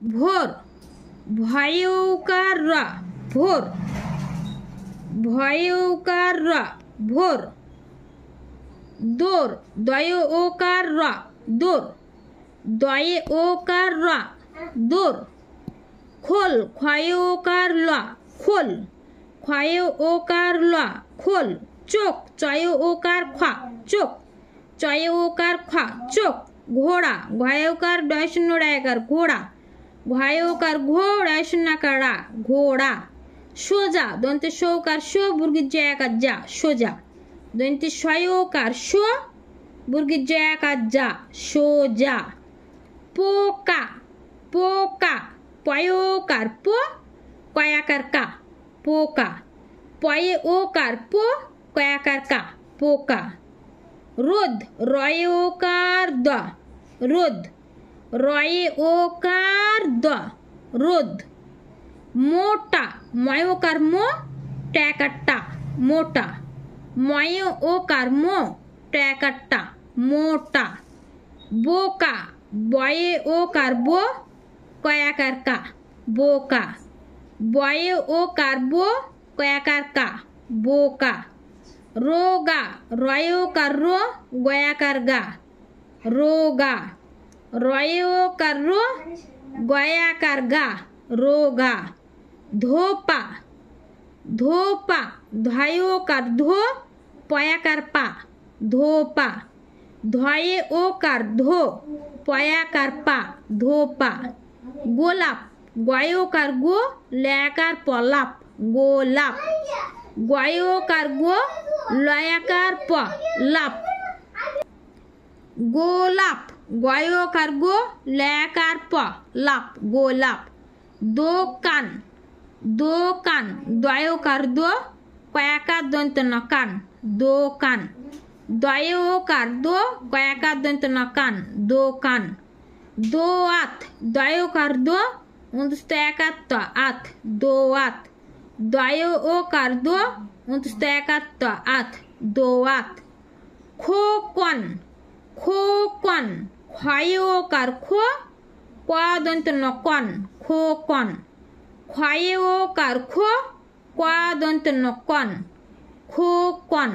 ভোর ভয়ৌকার র ভোর ভয়ৌকার র ভোর দোর দয় ওকার র দোর দয়ে ওকার র দোর খোল ক্ষয় ওকার ল খোল ক্ষয় ওকার ল খোল চোখ চয় ওকার খা চোখ চয় ওকার খা চোখ ঘোড়া ঘয়কার ডয় শূন্য ডায়কার ঘোড়া ঘয়কার ঘোড়ায় শূন্যাকার রা ঘোড়া সোজা দন্তে সৌকার শো বুর্গির জয়াকার যা সোজা দন্তে সয়কার শো বুর্গির জয়াকার যা সোজা পোকা পোকা পয়কার পো কয়াকার কা পোকা পয়ে ওকার পো কয়াকার কা পোকা রোদ রয়ে ওকার দ রোদ রয়ে ওকার দ রোদ মোটা ময়োকার মো ট্যাকারটা মোটা ময় ওকার মো ট্যাকারটা মোটা বোকা বয়ে ওকার বো কয়াকার কা বোকা বয়ে ওকার বো কয়াকার কা বোকা রোগা রয়োকার রো গয়াকার গা রোগা রয়োকার রো গয়াকার গা রোগা ধোপা ধোপা ধয়োকার ধো পয়াকার পা ধোপা ধয়ে ওকার ধো পয়াকার পা ধোপা গোলাপ গয়োকার গো লয়াকার পলাপ গোলাপ গয়োকার গো লয়াকার প লাপ গোলাপ গয়োকার গো লয়াকার প লাপ গোলাপ দোকান দোকান দয়োকার দো কয়াকার দন্ত নকান দোকান দয়োকার দো কয়াকার দন্ত নকান দোকান দোয়াত দয়োকার দো উন্তস্তয়াকার ত আত দোয়াত দয় ওকার দো উন্তস্তয়াকার ত আত দোয়াত খোকন খোকন ক্ষয় ওকার খো ক দন্ত নকন খোকন ক্ষয় ওকার খো ক দন্ত নকন খোকন